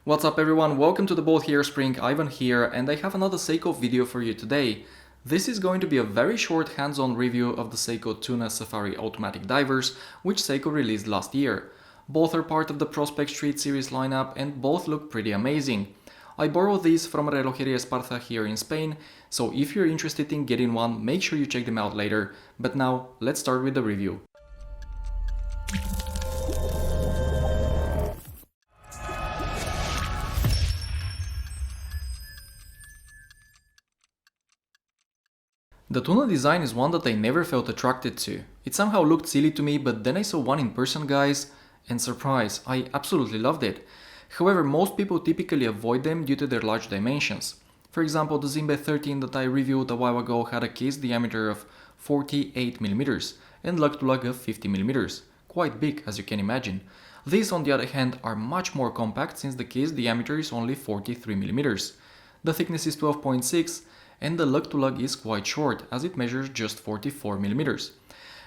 What's up everyone, welcome to the boat Hairspring, Ivan here, and I have another Seiko video for you today. This is going to be a very short hands-on review of the Seiko Tuna Safari automatic divers, which Seiko released last year. Both are part of the Prospex Street Series lineup and both look pretty amazing. I borrowed these from Relojería Esparza here in Spain, so if you're interested in getting one, make sure you check them out later. But now, let's start with the review. The Tuna design is one that I never felt attracted to. It somehow looked silly to me, but then I saw one in person, guys, and surprise, I absolutely loved it. However, most people typically avoid them due to their large dimensions. For example, the Zimbe 13 that I reviewed a while ago had a case diameter of 48mm and lug-to-lug of 50mm. Quite big, as you can imagine. These, on the other hand, are much more compact since the case diameter is only 43mm. The thickness is 12.6 and the lug-to-lug is quite short, as it measures just 44mm.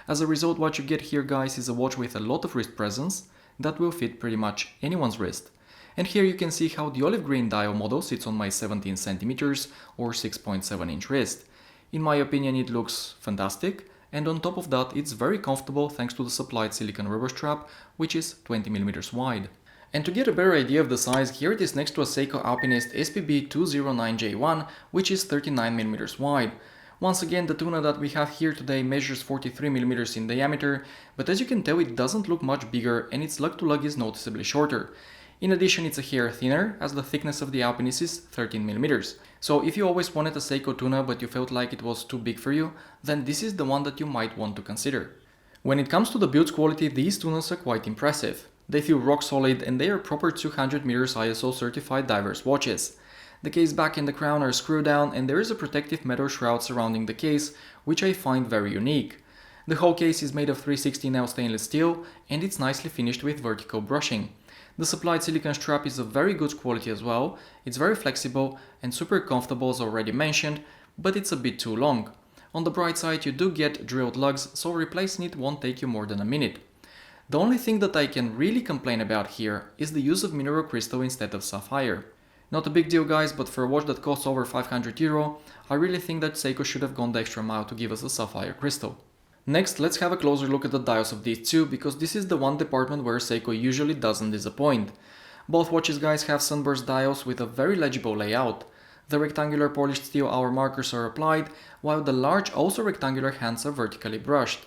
As a result, what you get here, guys, is a watch with a lot of wrist presence that will fit pretty much anyone's wrist. And here you can see how the olive green dial model sits on my 17cm or 6.7 inch wrist. In my opinion, it looks fantastic, and on top of that, it's very comfortable thanks to the supplied silicone rubber strap, which is 20mm wide. And to get a better idea of the size, here it is next to a Seiko Alpinist SPB209J1, which is 39mm wide. Once again, the Tuna that we have here today measures 43mm in diameter, but as you can tell, it doesn't look much bigger and its lug-to-lug is noticeably shorter. In addition, it's a hair thinner, as the thickness of the Alpinist is 13mm. So if you always wanted a Seiko Tuna but you felt like it was too big for you, then this is the one that you might want to consider. When it comes to the build quality, these Tunas are quite impressive. They feel rock solid and they are proper 200 meters ISO certified divers watches. The case back and the crown are screwed down and there is a protective metal shroud surrounding the case, which I find very unique. The whole case is made of 316L stainless steel and it's nicely finished with vertical brushing. The supplied silicone strap is of very good quality as well. It's very flexible and super comfortable as already mentioned, but it's a bit too long. On the bright side, you do get drilled lugs, so replacing it won't take you more than a minute. The only thing that I can really complain about here is the use of mineral crystal instead of sapphire. Not a big deal, guys, but for a watch that costs over 500 euro, I really think that Seiko should have gone the extra mile to give us a sapphire crystal. Next, let's have a closer look at the dials of these two, because this is the one department where Seiko usually doesn't disappoint. Both watches, guys, have sunburst dials with a very legible layout. The rectangular polished steel hour markers are applied, while the large, also rectangular hands are vertically brushed.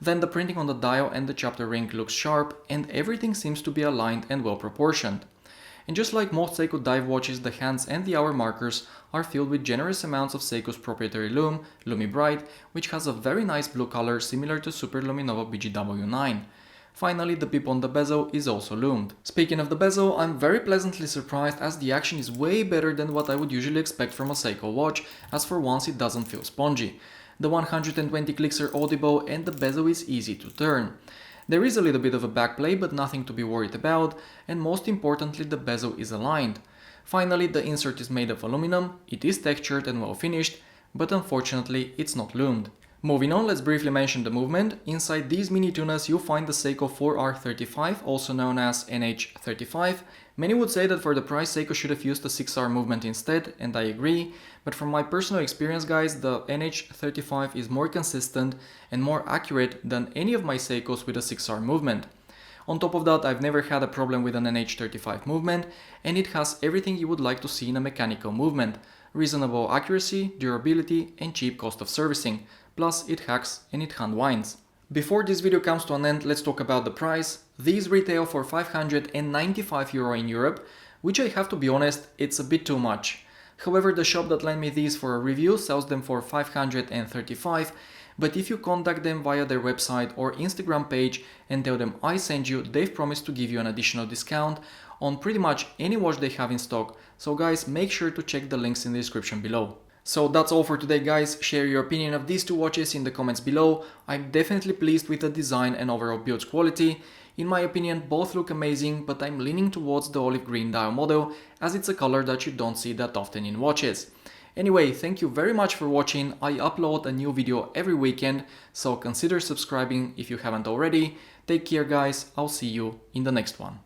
Then the printing on the dial and the chapter ring looks sharp, and everything seems to be aligned and well proportioned. And just like most Seiko dive watches, the hands and the hour markers are filled with generous amounts of Seiko's proprietary lume, Lumi Bright, which has a very nice blue color similar to Super Luminova BGW9. Finally, the pip on the bezel is also lumed. Speaking of the bezel, I'm very pleasantly surprised as the action is way better than what I would usually expect from a Seiko watch, as for once it doesn't feel spongy. The 120 clicks are audible and the bezel is easy to turn. There is a little bit of a backplay, but nothing to be worried about, and most importantly, the bezel is aligned. Finally, the insert is made of aluminum, it is textured and well finished, but unfortunately it's not lumed. Moving on, let's briefly mention the movement. Inside these mini Tunas you'll find the Seiko 4R35, also known as NH35. Many would say that for the price Seiko should have used the 6R movement instead, and I agree, but from my personal experience, guys, the NH35 is more consistent and more accurate than any of my Seikos with a 6R movement. On top of that, I've never had a problem with an NH35 movement, and it has everything you would like to see in a mechanical movement: reasonable accuracy, durability, and cheap cost of servicing. Plus, it hacks and it hand winds. Before this video comes to an end, let's talk about the price. These retail for 595 euro in Europe, which I have to be honest, it's a bit too much. However, the shop that lent me these for a review sells them for 535, but if you contact them via their website or Instagram page and tell them I sent you, they've promised to give you an additional discount on pretty much any watch they have in stock. So guys, make sure to check the links in the description below. So that's all for today, guys. Share your opinion of these two watches in the comments below. I'm definitely pleased with the design and overall build quality. In my opinion, both look amazing, but I'm leaning towards the olive green dial model, as it's a color that you don't see that often in watches. Anyway, thank you very much for watching. I upload a new video every weekend, so consider subscribing if you haven't already. Take care, guys. I'll see you in the next one.